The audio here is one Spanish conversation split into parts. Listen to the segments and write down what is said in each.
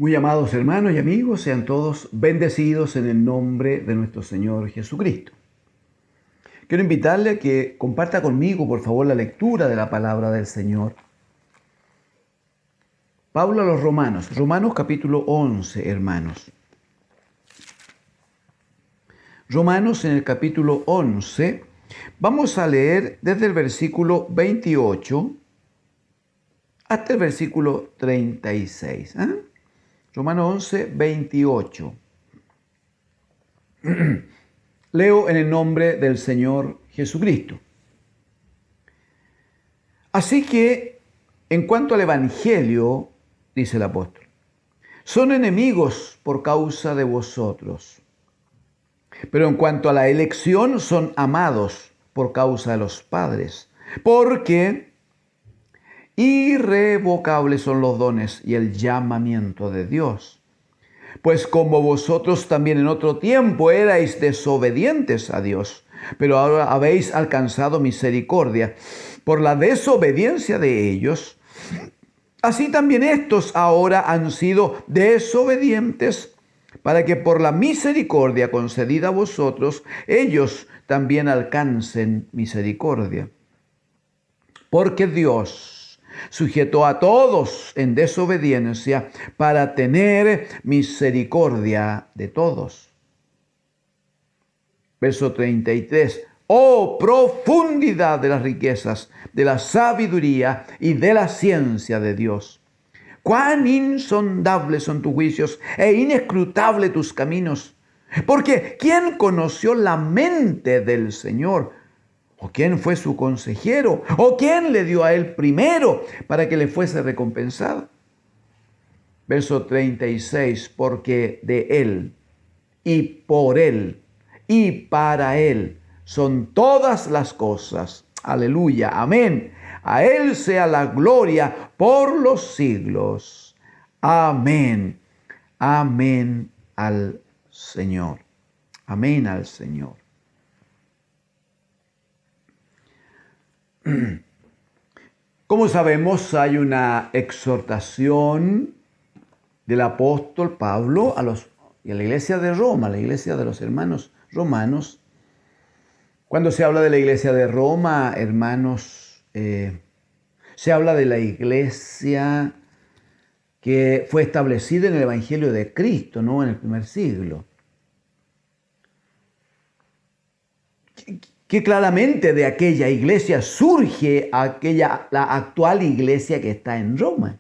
Muy amados hermanos y amigos, sean todos bendecidos en el nombre de nuestro Señor Jesucristo. Quiero invitarle a que comparta conmigo, por favor, la lectura de la palabra del Señor. Pablo a los Romanos, Romanos capítulo 11, hermanos. Romanos en el capítulo 11, vamos a leer desde el versículo 28 hasta el versículo 36. Romanos 11, 28. Leo en el nombre del Señor Jesucristo. Así que, en cuanto al Evangelio, dice el apóstol, son enemigos por causa de vosotros. Pero en cuanto a la elección, son amados por causa de los padres. Porque irrevocables son los dones y el llamamiento de Dios. Pues como vosotros también en otro tiempo erais desobedientes a Dios, pero ahora habéis alcanzado misericordia por la desobediencia de ellos, así también estos ahora han sido desobedientes para que por la misericordia concedida a vosotros, ellos también alcancen misericordia. Porque Dios sujetó a todos en desobediencia para tener misericordia de todos. Verso 33. Oh, profundidad de las riquezas, de la sabiduría y de la ciencia de Dios. Cuán insondables son tus juicios e inescrutables tus caminos. Porque ¿quién conoció la mente del Señor? ¿O quién fue su consejero? ¿O quién le dio a él primero para que le fuese recompensado? Verso 36, porque de él y por él y para él son todas las cosas. Aleluya, amén. A él sea la gloria por los siglos. Amén. Amén al Señor. Amén al Señor. Como sabemos, hay una exhortación del apóstol Pablo a la iglesia de Roma, la iglesia de los hermanos romanos. Cuando se habla de la iglesia de Roma, hermanos, se habla de la iglesia que fue establecida en el Evangelio de Cristo, ¿no? En el primer siglo. Que claramente de aquella iglesia surge la actual iglesia que está en Roma.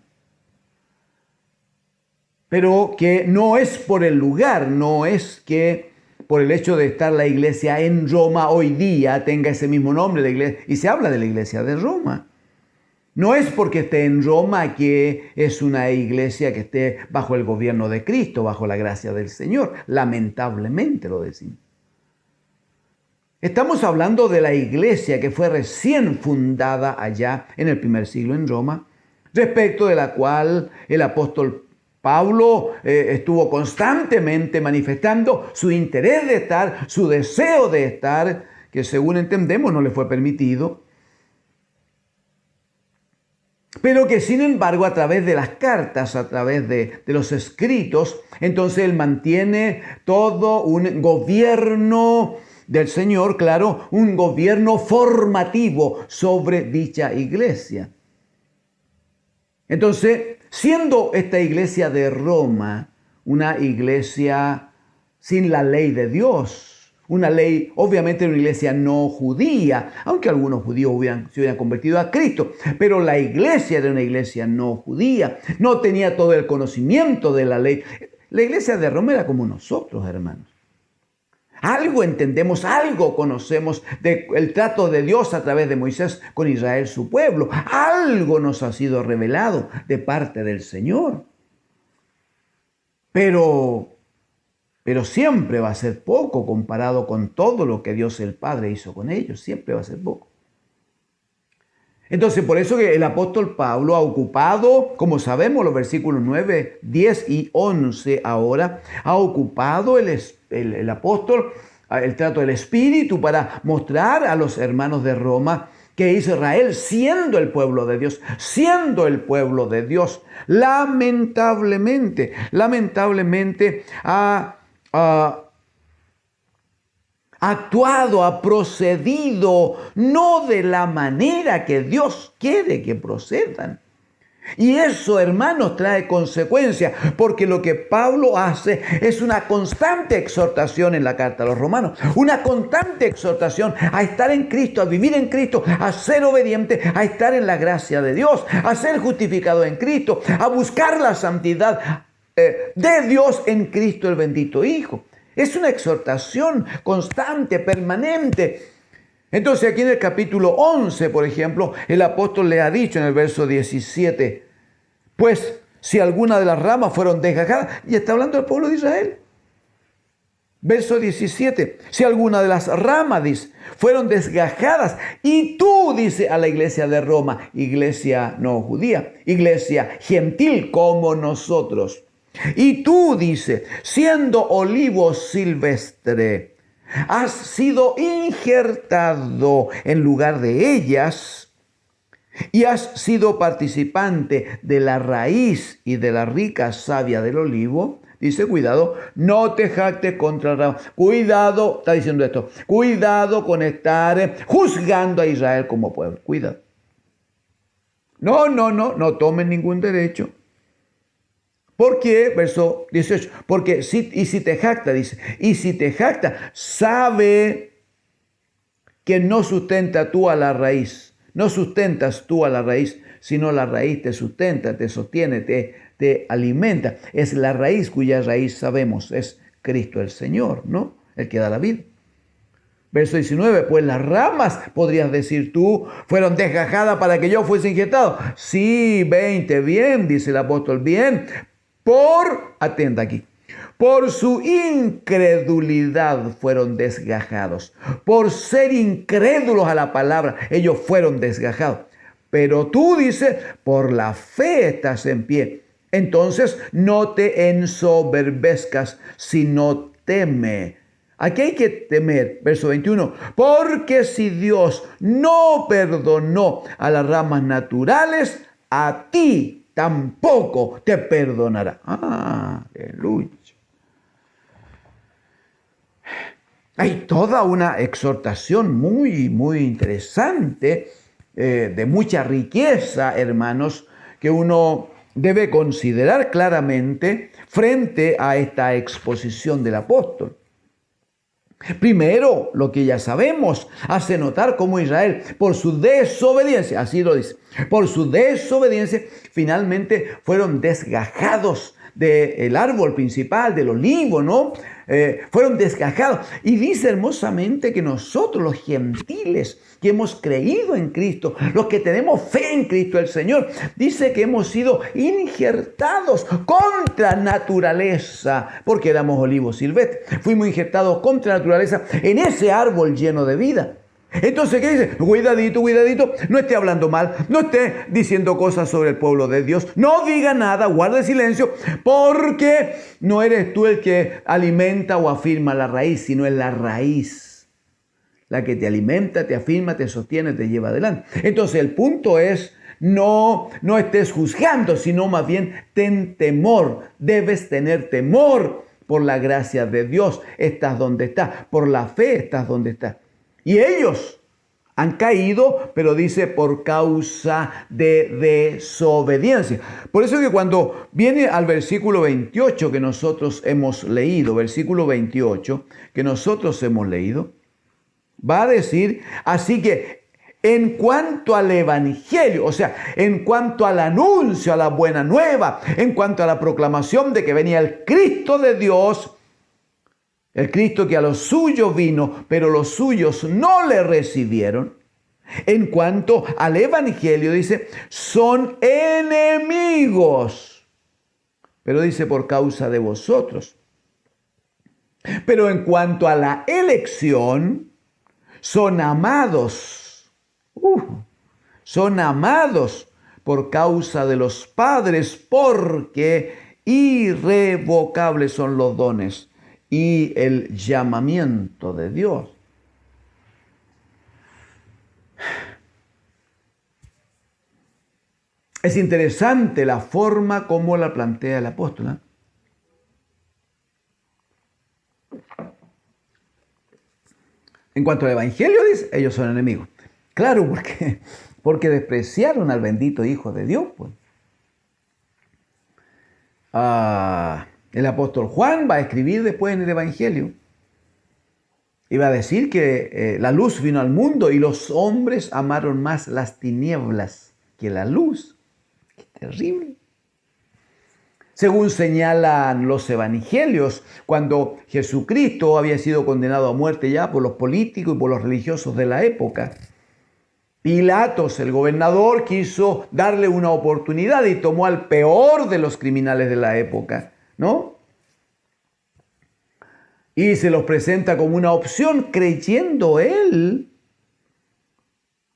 Pero que no es por el lugar, no es que por el hecho de estar la iglesia en Roma hoy día tenga ese mismo nombre, la iglesia, y se habla de la iglesia de Roma. No es porque esté en Roma que es una iglesia que esté bajo el gobierno de Cristo, bajo la gracia del Señor. Lamentablemente lo decimos. Estamos hablando de la iglesia que fue recién fundada allá en el primer siglo en Roma, respecto de la cual el apóstol Pablo estuvo constantemente manifestando su interés de estar, su deseo de estar, que según entendemos no le fue permitido, pero que sin embargo a través de las cartas, a través de los escritos, entonces él mantiene todo un gobierno del Señor, claro, un gobierno formativo sobre dicha iglesia. Entonces, siendo esta iglesia de Roma una iglesia sin la ley de Dios, una ley, obviamente una iglesia no judía, aunque algunos judíos se hubieran convertido a Cristo, pero la iglesia era una iglesia no judía, no tenía todo el conocimiento de la ley. La iglesia de Roma era como nosotros, hermanos. Algo entendemos, algo conocemos del trato de Dios a través de Moisés con Israel, su pueblo. Algo nos ha sido revelado de parte del Señor. Pero siempre va a ser poco comparado con todo lo que Dios el Padre hizo con ellos. Siempre va a ser poco. Entonces, por eso que el apóstol Pablo ha ocupado, como sabemos, los versículos 9, 10 y 11 ahora, ha ocupado el apóstol el trato del Espíritu para mostrar a los hermanos de Roma que que Israel, siendo el pueblo de Dios, lamentablemente ha actuado, ha procedido no de la manera que Dios quiere que procedan. Y eso, hermanos, trae consecuencias, porque lo que Pablo hace es una constante exhortación en la carta a los romanos, una constante exhortación a estar en Cristo, a vivir en Cristo, a ser obediente, a estar en la gracia de Dios, a ser justificado en Cristo, a buscar la santidad de Dios en Cristo el bendito Hijo. Es una exhortación constante, permanente. Entonces aquí en el capítulo 11, por ejemplo, el apóstol le ha dicho en el verso 17, pues si alguna de las ramas fueron desgajadas, y está hablando del pueblo de Israel. Verso 17, si alguna de las ramas, dice, fueron desgajadas, y tú, dice a la iglesia de Roma, iglesia no judía, iglesia gentil como nosotros, y tú, dice, siendo olivo silvestre, has sido injertado en lugar de ellas y has sido participante de la raíz y de la rica savia del olivo. Dice, cuidado, no te jactes contra Rama. Cuidado, está diciendo esto, cuidado con estar juzgando a Israel como pueblo. Cuidado. No tomen ningún derecho. ¿Por qué? Verso 18. Porque si te jacta, dice, y si te jacta, sabe que no sustenta tú a la raíz. No sustentas tú a la raíz, sino la raíz te sustenta, te sostiene, te alimenta. Es la raíz cuya raíz sabemos, es Cristo el Señor, ¿no? El que da la vida. Verso 19, pues las ramas, podrías decir tú, fueron desgajadas para que yo fuese injertado. Sí, 20, bien, dice el apóstol, bien. Atenta aquí, por su incredulidad fueron desgajados. Por ser incrédulos a la palabra, ellos fueron desgajados. Pero tú, dices, por la fe estás en pie. Entonces no te ensoberbezcas, sino teme. Aquí hay que temer, verso 21, porque si Dios no perdonó a las ramas naturales, a ti tampoco te perdonará. Aleluya. Hay toda una exhortación muy, muy interesante, de mucha riqueza, hermanos, que uno debe considerar claramente frente a esta exposición del apóstol. Primero, lo que ya sabemos, hace notar cómo Israel, por su desobediencia, así lo dice, por su desobediencia, finalmente fueron desgajados del árbol principal, del olivo, ¿no? Fueron desgajados. Y dice hermosamente que nosotros, los gentiles, que hemos creído en Cristo, los que tenemos fe en Cristo el Señor, dice que hemos sido injertados contra naturaleza, porque éramos olivos silvestres. Fuimos injertados contra naturaleza en ese árbol lleno de vida. Entonces, ¿qué dice? Cuidadito, no esté hablando mal, no esté diciendo cosas sobre el pueblo de Dios, no diga nada, guarde silencio, porque no eres tú el que alimenta o afirma la raíz, sino es la raíz la que te alimenta, te afirma, te sostiene, te lleva adelante. Entonces, el punto es, no estés juzgando, sino más bien ten temor, debes tener temor por la gracia de Dios, estás donde estás, por la fe estás donde estás. Y ellos han caído, pero dice por causa de desobediencia. Por eso que cuando viene al versículo 28 que nosotros hemos leído, va a decir, así que en cuanto al evangelio, o sea, en cuanto al anuncio, a la buena nueva, en cuanto a la proclamación de que venía el Cristo de Dios, el Cristo que a los suyos vino, pero los suyos no le recibieron. En cuanto al evangelio, dice, son enemigos. Pero dice, por causa de vosotros. Pero en cuanto a la elección, son amados. Son amados por causa de los padres, porque irrevocables son los dones y el llamamiento de Dios. Es interesante la forma como la plantea el apóstol, ¿eh? En cuanto al Evangelio, dice, ellos son enemigos. Claro, porque despreciaron al bendito Hijo de Dios. Pues. El apóstol Juan va a escribir después en el Evangelio. Y va a decir que la luz vino al mundo y los hombres amaron más las tinieblas que la luz. ¡Qué terrible! Según señalan los evangelios, cuando Jesucristo había sido condenado a muerte ya por los políticos y por los religiosos de la época, Pilatos, el gobernador, quiso darle una oportunidad y tomó al peor de los criminales de la época, ¿no? Y se los presenta como una opción, creyendo él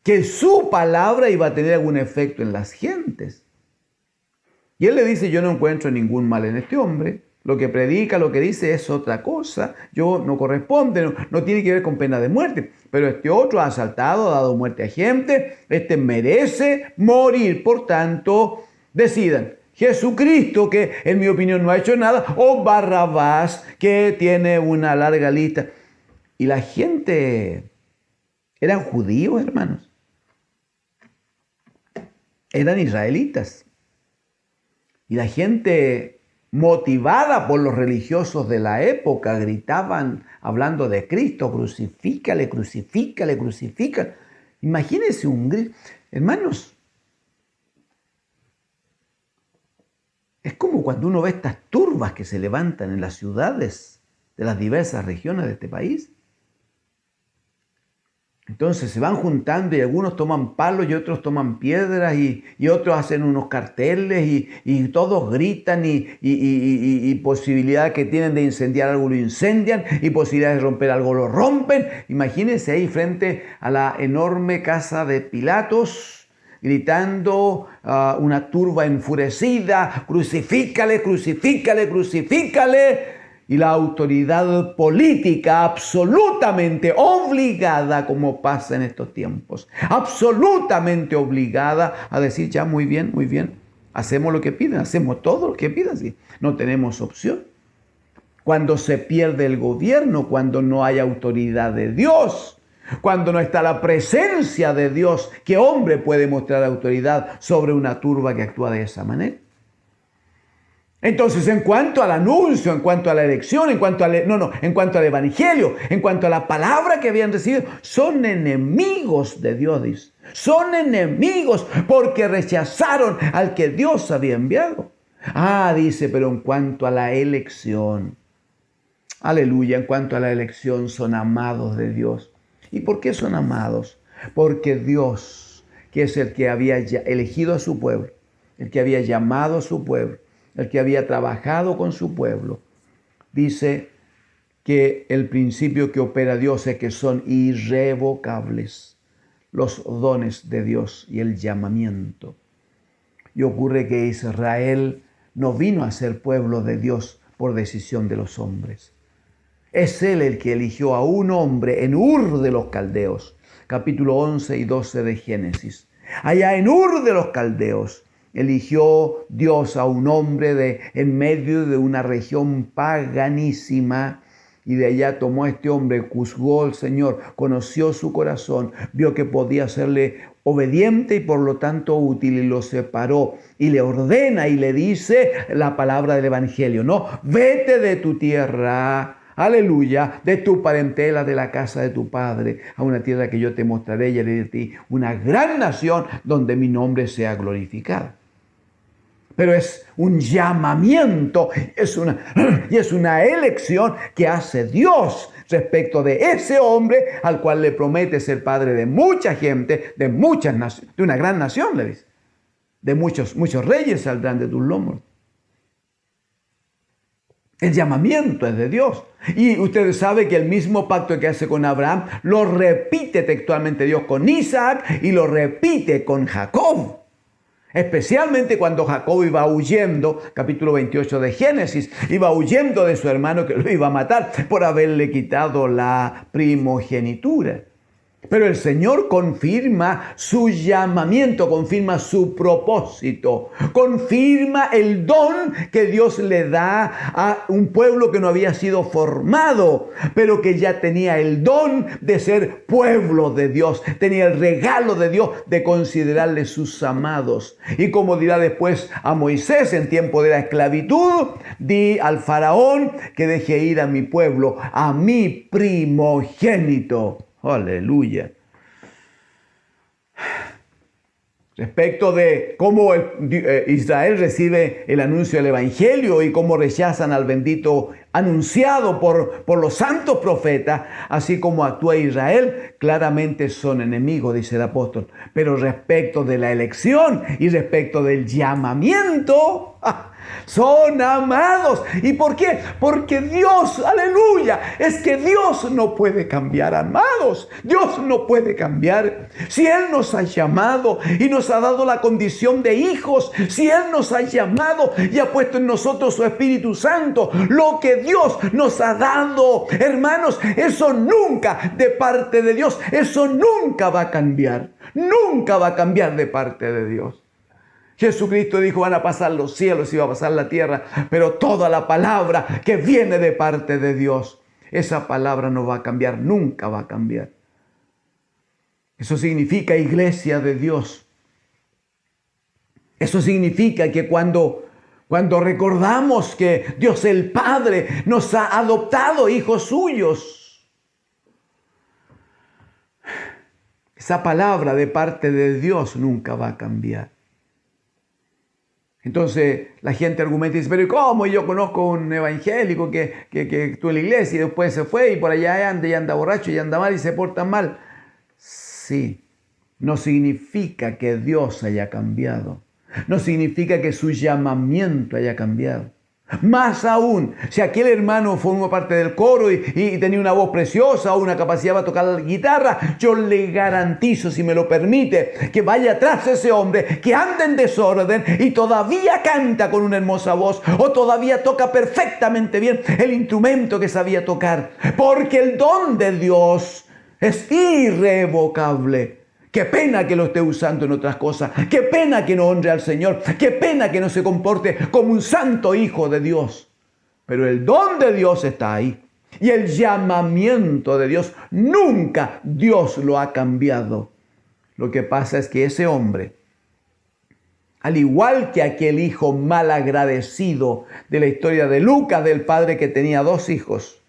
que su palabra iba a tener algún efecto en las gentes. Y él le dice, yo no encuentro ningún mal en este hombre. Lo que predica, lo que dice es otra cosa. Yo no corresponde, no tiene que ver con pena de muerte. Pero este otro ha asaltado, ha dado muerte a gente. Este merece morir. Por tanto, decidan. Jesucristo, que en mi opinión no ha hecho nada, o Barrabás, que tiene una larga lista. Y la gente eran judíos, hermanos. Eran israelitas. Y la gente, motivada por los religiosos de la época, gritaban hablando de Cristo, crucifícale, crucifícale, crucifícale. Imagínense un grito. Hermanos, es como cuando uno ve estas turbas que se levantan en las ciudades de las diversas regiones de este país. Entonces se van juntando y algunos toman palos y otros toman piedras y otros hacen unos carteles y todos gritan y posibilidad que tienen de incendiar algo lo incendian y posibilidades de romper algo lo rompen. Imagínense ahí frente a la enorme casa de Pilatos gritando una turba enfurecida, crucifícale, crucifícale, crucifícale. Y la autoridad política absolutamente obligada, como pasa en estos tiempos, absolutamente obligada a decir, ya muy bien, hacemos lo que piden, hacemos todo lo que piden, sí. No tenemos opción. Cuando se pierde el gobierno, cuando no hay autoridad de Dios, cuando no está la presencia de Dios, ¿qué hombre puede mostrar autoridad sobre una turba que actúa de esa manera? Entonces, en cuanto al anuncio, en cuanto a la elección, en cuanto al evangelio, en cuanto a la palabra que habían recibido, son enemigos de Dios, dice. Son enemigos porque rechazaron al que Dios había enviado. Dice, pero en cuanto a la elección, aleluya, en cuanto a la elección son amados de Dios. ¿Y por qué son amados? Porque Dios, que es el que había elegido a su pueblo, el que había llamado a su pueblo, el que había trabajado con su pueblo, dice que el principio que opera Dios es que son irrevocables los dones de Dios y el llamamiento. Y ocurre que Israel no vino a ser pueblo de Dios por decisión de los hombres. Es Él el que eligió a un hombre en Ur de los Caldeos, capítulo 11 y 12 de Génesis. Allá en Ur de los Caldeos, eligió Dios a un hombre en medio de una región paganísima y de allá tomó a este hombre, juzgó al Señor, conoció su corazón, vio que podía serle obediente y por lo tanto útil y lo separó y le ordena y le dice la palabra del Evangelio, ¿no? Vete de tu tierra, aleluya, de tu parentela, de la casa de tu padre, a una tierra que yo te mostraré y haré de ti una gran nación donde mi nombre sea glorificado. Pero es un llamamiento, es una elección que hace Dios respecto de ese hombre al cual le promete ser padre de mucha gente, de muchas naciones, de una gran nación, le dice. De muchos reyes saldrán de tus lomos. El llamamiento es de Dios. Y ustedes saben que el mismo pacto que hace con Abraham lo repite textualmente Dios con Isaac y lo repite con Jacob. Especialmente cuando Jacob iba huyendo, capítulo 28 de Génesis, iba huyendo de su hermano que lo iba a matar por haberle quitado la primogenitura. Pero el Señor confirma su llamamiento, confirma su propósito, confirma el don que Dios le da a un pueblo que no había sido formado, pero que ya tenía el don de ser pueblo de Dios, tenía el regalo de Dios de considerarle sus amados. Y como dirá después a Moisés en tiempo de la esclavitud, di al faraón que deje ir a mi pueblo, a mi primogénito. Aleluya. Respecto de cómo Israel recibe el anuncio del Evangelio y cómo rechazan al bendito anunciado por los santos profetas, así como actúa Israel, claramente son enemigos, dice el apóstol. Pero respecto de la elección y respecto del llamamiento, son amados. ¿Y por qué? Porque Dios, aleluya, es que Dios no puede cambiar, amados. Dios no puede cambiar. Si Él nos ha llamado y nos ha dado la condición de hijos, si Él nos ha llamado y ha puesto en nosotros su Espíritu Santo, lo que Dios nos ha dado, hermanos, eso nunca de parte de Dios, eso nunca va a cambiar. Nunca va a cambiar de parte de Dios. Jesucristo dijo, van a pasar los cielos y va a pasar la tierra, pero toda la palabra que viene de parte de Dios, esa palabra no va a cambiar, nunca va a cambiar. Eso significa iglesia de Dios. Eso significa que cuando recordamos que Dios el Padre nos ha adoptado hijos suyos, esa palabra de parte de Dios nunca va a cambiar. Entonces la gente argumenta y dice, pero ¿cómo? Yo conozco un evangélico que estuvo en la iglesia y después se fue y por allá anda y anda borracho y anda mal y se porta mal. Sí, no significa que Dios haya cambiado. No significa que su llamamiento haya cambiado. Más aún, si aquel hermano formó parte del coro y tenía una voz preciosa o una capacidad para tocar la guitarra, yo le garantizo, si me lo permite, que vaya atrás de ese hombre que anda en desorden y todavía canta con una hermosa voz o todavía toca perfectamente bien el instrumento que sabía tocar, porque el don de Dios es irrevocable. Qué pena que lo esté usando en otras cosas. Qué pena que no honre al Señor. Qué pena que no se comporte como un santo hijo de Dios. Pero el don de Dios está ahí. Y el llamamiento de Dios, nunca Dios lo ha cambiado. Lo que pasa es que ese hombre, al igual que aquel hijo malagradecido de la historia de Lucas, del padre que tenía 2 hijos,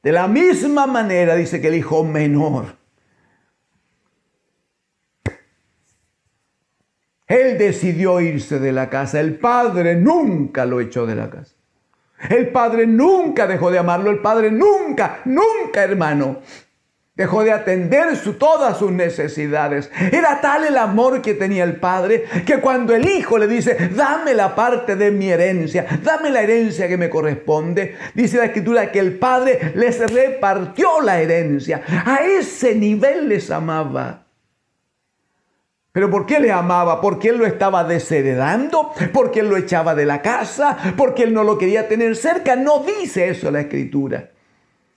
de la misma manera dice que el hijo menor, él decidió irse de la casa. El padre nunca lo echó de la casa. El padre nunca dejó de amarlo. El padre nunca, hermano, dejó de atender todas sus necesidades. Era tal el amor que tenía el padre que cuando el hijo le dice, dame la parte de mi herencia, dame la herencia que me corresponde, dice la escritura que el padre les repartió la herencia. A ese nivel les amaba. ¿Pero por qué le amaba? ¿Porque él lo estaba desheredando? ¿Porque él lo echaba de la casa? ¿Porque él no lo quería tener cerca? No dice eso la Escritura.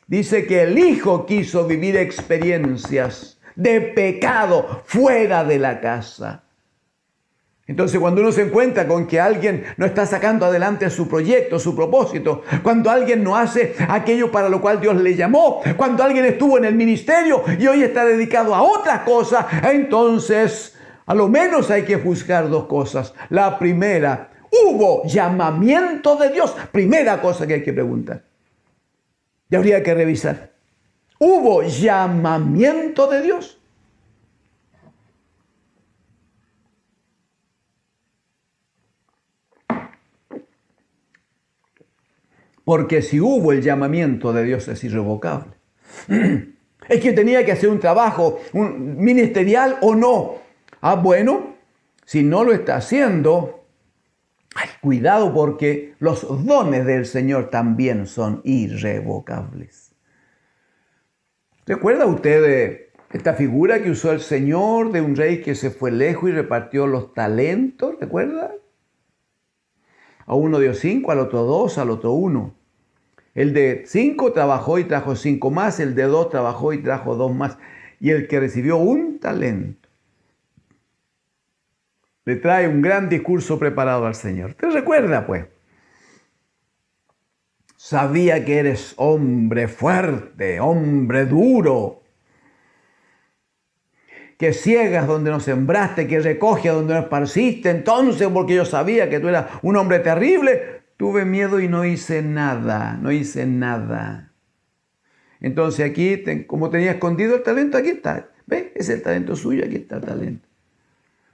Dice que el hijo quiso vivir experiencias de pecado fuera de la casa. Entonces, cuando uno se encuentra con que alguien no está sacando adelante su proyecto, su propósito, cuando alguien no hace aquello para lo cual Dios le llamó, cuando alguien estuvo en el ministerio y hoy está dedicado a otra cosa, entonces a lo menos hay que juzgar 2 cosas. La primera, ¿hubo llamamiento de Dios? Primera cosa que hay que preguntar. Y habría que revisar. ¿Hubo llamamiento de Dios? Porque si hubo el llamamiento de Dios es irrevocable. Es que tenía que hacer un trabajo ministerial o no. Bueno, si no lo está haciendo, cuidado porque los dones del Señor también son irrevocables. ¿Recuerda usted esta figura que usó el Señor de un rey que se fue lejos y repartió los talentos? ¿Recuerda? A uno dio 5, al otro 2, al otro 1. El de 5 trabajó y trajo 5 más, el de 2 trabajó y trajo 2 más. Y el que recibió un talento le trae un gran discurso preparado al Señor. ¿Te recuerda, pues? Sabía que eres hombre fuerte, hombre duro, que ciegas donde no sembraste, que recoges donde no esparciste. Entonces, porque yo sabía que tú eras un hombre terrible, tuve miedo y no hice nada, no hice nada. Entonces aquí, como tenía escondido el talento, aquí está. ¿Ves? Es el talento suyo, aquí está el talento.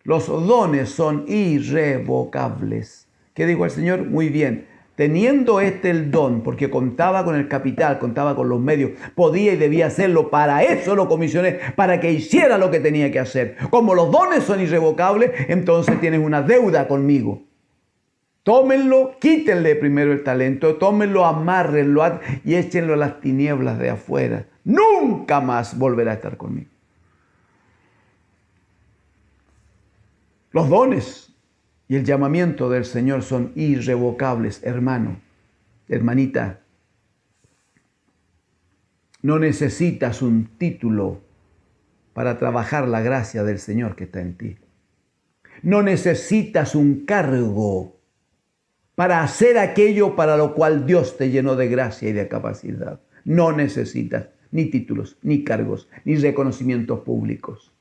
Los dones son irrevocables. ¿Qué dijo el Señor? Muy bien. Teniendo el don, porque contaba con el capital, contaba con los medios, podía y debía hacerlo, para eso lo comisioné, para que hiciera lo que tenía que hacer. Como los dones son irrevocables, entonces tienes una deuda conmigo. Tómenlo, quítenle primero el talento, tómenlo, amárrenlo y échenlo a las tinieblas de afuera. Nunca más volverá a estar conmigo. Los dones y el llamamiento del Señor son irrevocables, hermano, hermanita. No necesitas un título para trabajar la gracia del Señor que está en ti. No necesitas un cargo para hacer aquello para lo cual Dios te llenó de gracia y de capacidad. No necesitas ni títulos, ni cargos, ni reconocimientos públicos.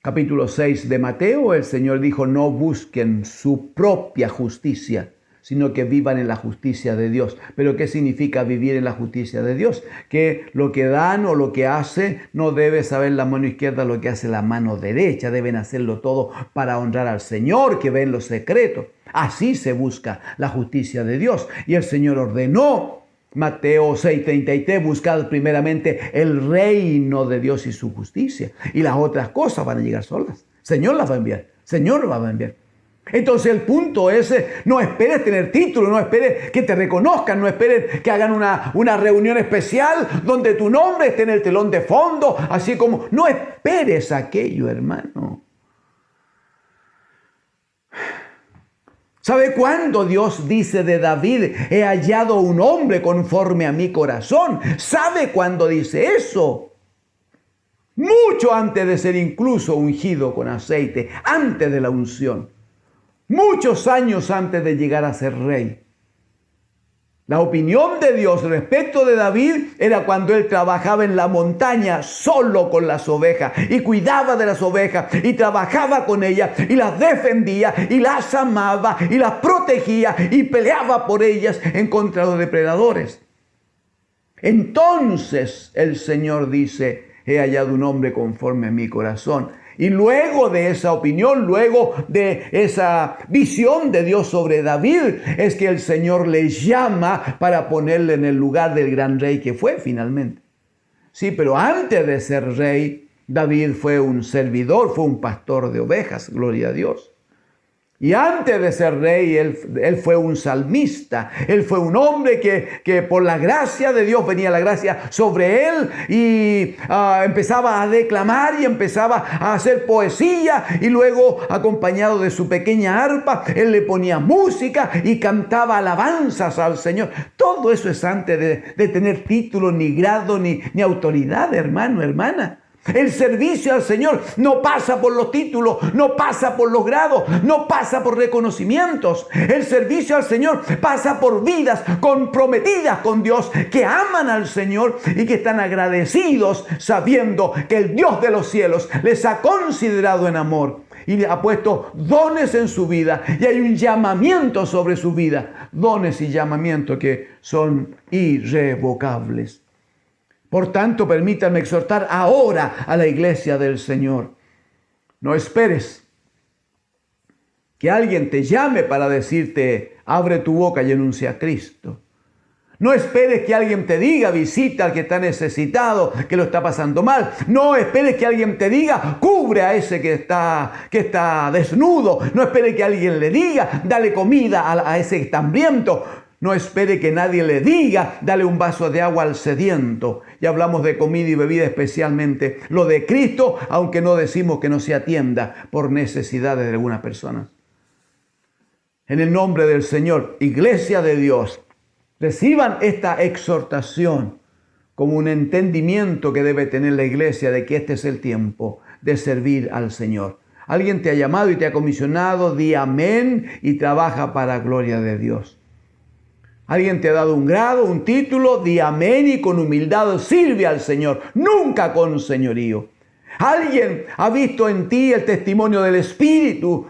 Capítulo 6 de Mateo, el Señor dijo, no busquen su propia justicia, sino que vivan en la justicia de Dios. ¿Pero qué significa vivir en la justicia de Dios? Que lo que dan o lo que hace no debe saber la mano izquierda lo que hace la mano derecha. Deben hacerlo todo para honrar al Señor que ve en lo secreto. Así se busca la justicia de Dios. Y el Señor ordenó, Mateo 6:33, buscad primeramente el reino de Dios y su justicia. Y las otras cosas van a llegar solas. Señor las va a enviar. Señor las va a enviar. Entonces el punto es, no esperes tener título, no esperes que te reconozcan, no esperes que hagan una reunión especial donde tu nombre esté en el telón de fondo, así como, no esperes aquello, hermano. ¿Sabe cuándo Dios dice de David, he hallado un hombre conforme a mi corazón? ¿Sabe cuándo dice eso? Mucho antes de ser incluso ungido con aceite, antes de la unción. Muchos años antes de llegar a ser rey. La opinión de Dios respecto de David era cuando él trabajaba en la montaña solo con las ovejas y cuidaba de las ovejas y trabajaba con ellas y las defendía y las amaba y las protegía y peleaba por ellas en contra de los depredadores. Entonces el Señor dice, he hallado un hombre conforme a mi corazón. Y luego de esa opinión, luego de esa visión de Dios sobre David, es que el Señor le llama para ponerle en el lugar del gran rey que fue finalmente. Sí, pero antes de ser rey, David fue un servidor, fue un pastor de ovejas, gloria a Dios. Y antes de ser rey, él fue un salmista. Él fue un hombre que por la gracia de Dios venía la gracia sobre él y empezaba a declamar y empezaba a hacer poesía y luego acompañado de su pequeña arpa, él le ponía música y cantaba alabanzas al Señor. Todo eso es antes de tener título, ni grado, ni autoridad, hermano, hermana. El servicio al Señor no pasa por los títulos, no pasa por los grados, no pasa por reconocimientos. El servicio al Señor pasa por vidas comprometidas con Dios, que aman al Señor y que están agradecidos sabiendo que el Dios de los cielos les ha considerado en amor y ha puesto dones en su vida y hay un llamamiento sobre su vida. Dones y llamamientos que son irrevocables. Por tanto, permítanme exhortar ahora a la iglesia del Señor. No esperes que alguien te llame para decirte, abre tu boca y anuncia a Cristo. No esperes que alguien te diga, visita al que está necesitado, que lo está pasando mal. No esperes que alguien te diga, cubre a ese que está desnudo. No esperes que alguien le diga, dale comida a ese que está hambriento. No espere que nadie le diga, dale un vaso de agua al sediento. Ya hablamos de comida y bebida especialmente. Lo de Cristo, aunque no decimos que no se atienda por necesidades de algunas personas. En el nombre del Señor, Iglesia de Dios, reciban esta exhortación como un entendimiento que debe tener la iglesia de que este es el tiempo de servir al Señor. Alguien te ha llamado y te ha comisionado, di amén y trabaja para gloria de Dios. Alguien te ha dado un grado, un título, di amén y con humildad sirve al Señor, nunca con señorío. Alguien ha visto en ti el testimonio del Espíritu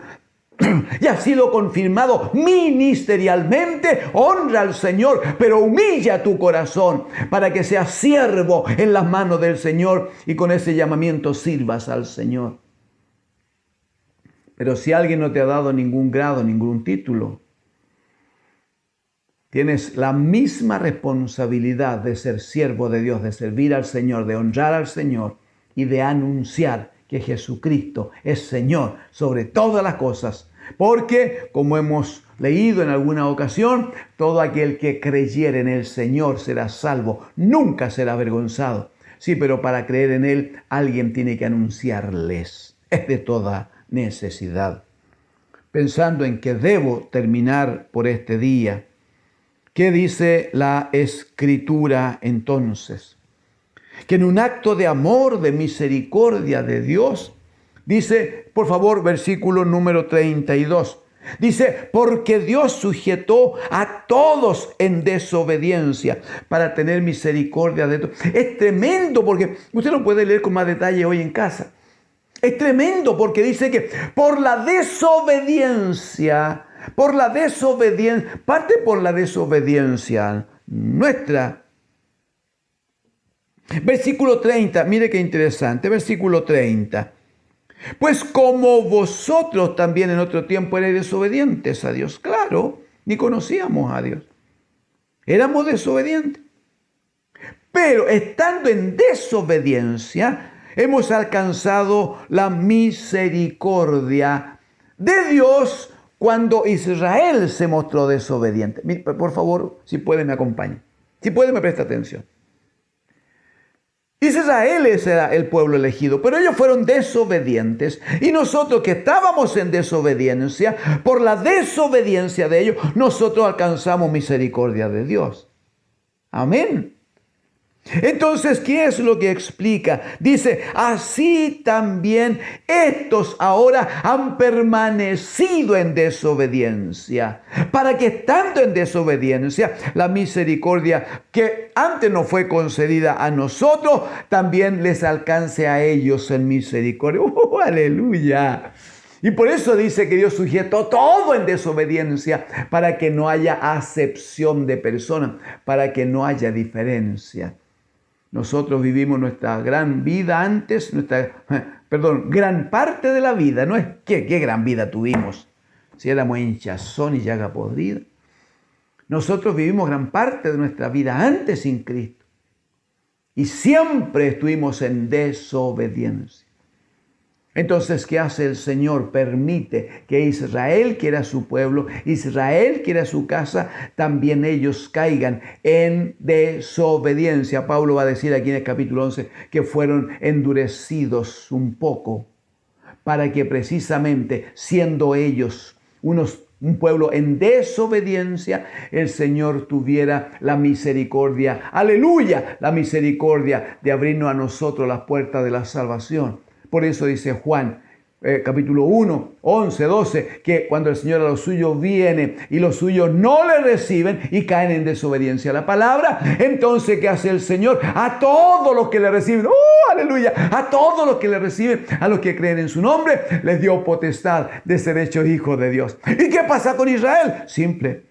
y ha sido confirmado ministerialmente, honra al Señor, pero humilla tu corazón para que seas siervo en las manos del Señor y con ese llamamiento sirvas al Señor. Pero si alguien no te ha dado ningún grado, ningún título, tienes la misma responsabilidad de ser siervo de Dios, de servir al Señor, de honrar al Señor y de anunciar que Jesucristo es Señor sobre todas las cosas. Porque, como hemos leído en alguna ocasión, todo aquel que creyere en el Señor será salvo, nunca será avergonzado. Sí, pero para creer en Él, alguien tiene que anunciarles. Es de toda necesidad. Pensando en que debo terminar por este día, ¿qué dice la Escritura entonces? Que en un acto de amor, de misericordia de Dios, dice, por favor, versículo número 32. Dice, porque Dios sujetó a todos en desobediencia para tener misericordia de todos. Es tremendo porque usted lo puede leer con más detalle hoy en casa. Es tremendo porque dice que por la desobediencia, parte por la desobediencia nuestra. Versículo 30, mire qué interesante, versículo 30. Pues como vosotros también en otro tiempo erais desobedientes a Dios. Claro, ni conocíamos a Dios. Éramos desobedientes. Pero estando en desobediencia, hemos alcanzado la misericordia de Dios cuando Israel se mostró desobediente. Por favor, si puede me acompañe. Si puede me presta atención. Israel era el pueblo elegido, pero ellos fueron desobedientes. Y nosotros que estábamos en desobediencia, por la desobediencia de ellos, nosotros alcanzamos misericordia de Dios. Amén. Entonces, ¿qué es lo que explica? Dice, así también estos ahora han permanecido en desobediencia, para que estando en desobediencia, la misericordia que antes nos fue concedida a nosotros, también les alcance a ellos en misericordia. ¡Aleluya! Y por eso dice que Dios sujetó todo en desobediencia, para que no haya acepción de personas, para que no haya diferencia. Nosotros vivimos nuestra gran vida antes, gran parte de la vida. No es qué gran vida tuvimos, si éramos hinchazón y llaga podrida. Nosotros vivimos gran parte de nuestra vida antes sin Cristo. Y siempre estuvimos en desobediencia. Entonces, ¿qué hace el Señor? Permite que Israel, que era su pueblo, Israel, que era su casa, también ellos caigan en desobediencia. Pablo va a decir aquí en el capítulo 11 que fueron endurecidos un poco para que precisamente siendo ellos un pueblo en desobediencia, el Señor tuviera la misericordia, aleluya, la misericordia de abrirnos a nosotros las puertas de la salvación. Por eso dice Juan, capítulo 1, 11, 12, que cuando el Señor a los suyos viene y los suyos no le reciben y caen en desobediencia a la palabra, entonces ¿qué hace el Señor? A todos los que le reciben, aleluya, a todos los que le reciben, a los que creen en su nombre, les dio potestad de ser hechos hijos de Dios. ¿Y qué pasa con Israel? Simple.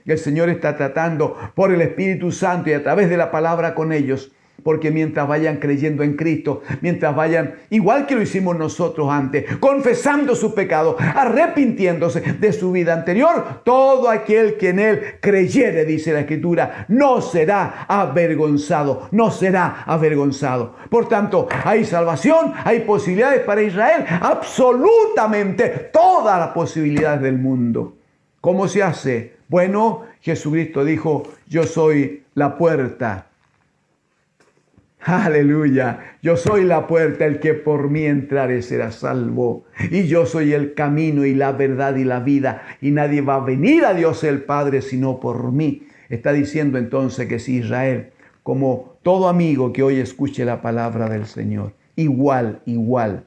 El Señor está tratando por el Espíritu Santo y a través de la palabra con ellos. Porque mientras vayan creyendo en Cristo, mientras vayan, igual que lo hicimos nosotros antes, confesando sus pecados, arrepintiéndose de su vida anterior, todo aquel que en Él creyere, dice la Escritura, no será avergonzado, no será avergonzado. Por tanto, hay salvación, hay posibilidades para Israel, absolutamente todas las posibilidades del mundo. ¿Cómo se hace? Bueno, Jesucristo dijo, yo soy la puerta. Aleluya, yo soy la puerta, el que por mí entrare será salvo. Y yo soy el camino y la verdad y la vida. Y nadie va a venir a Dios el Padre sino por mí. Está diciendo entonces que si Israel como todo amigo que hoy escuche la palabra del Señor. Igual, igual.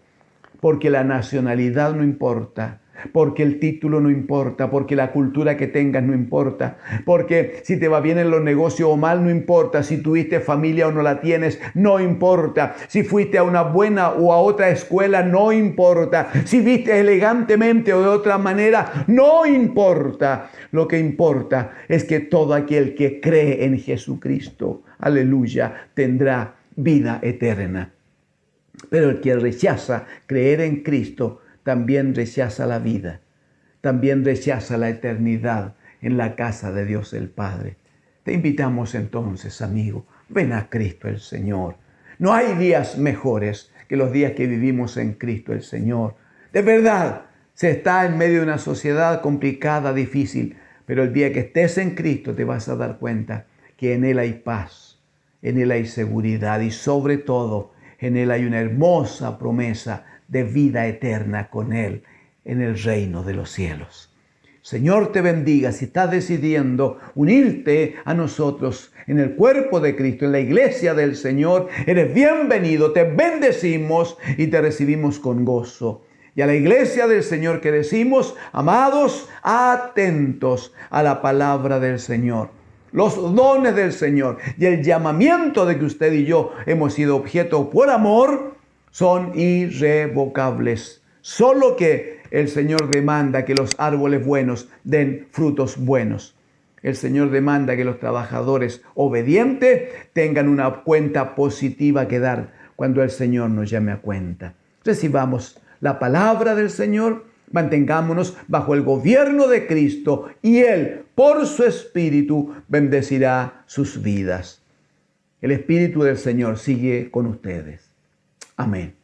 Porque la nacionalidad no importa, porque el título no importa, porque la cultura que tengas no importa, porque si te va bien en los negocios o mal no importa, si tuviste familia o no la tienes, no importa, si fuiste a una buena o a otra escuela, no importa, si viste elegantemente o de otra manera, no importa. Lo que importa es que todo aquel que cree en Jesucristo, aleluya, tendrá vida eterna. Pero el que rechaza creer en Cristo también rechaza la vida, también rechaza la eternidad en la casa de Dios el Padre. Te invitamos entonces, amigo, ven a Cristo el Señor. No hay días mejores que los días que vivimos en Cristo el Señor. De verdad, se está en medio de una sociedad complicada, difícil, pero el día que estés en Cristo te vas a dar cuenta que en Él hay paz, en Él hay seguridad y sobre todo en Él hay una hermosa promesa de vida eterna con Él en el reino de los cielos. Señor te bendiga. Si estás decidiendo unirte a nosotros en el cuerpo de Cristo, en la iglesia del Señor, eres bienvenido, te bendecimos y te recibimos con gozo. Y a la iglesia del Señor que decimos, amados, atentos a la palabra del Señor, los dones del Señor y el llamamiento de que usted y yo hemos sido objeto por amor son irrevocables. Solo que el Señor demanda que los árboles buenos den frutos buenos. El Señor demanda que los trabajadores obedientes tengan una cuenta positiva que dar cuando el Señor nos llame a cuenta. Recibamos la palabra del Señor. Mantengámonos bajo el gobierno de Cristo y Él, por su Espíritu, bendecirá sus vidas. El Espíritu del Señor sigue con ustedes. Amén.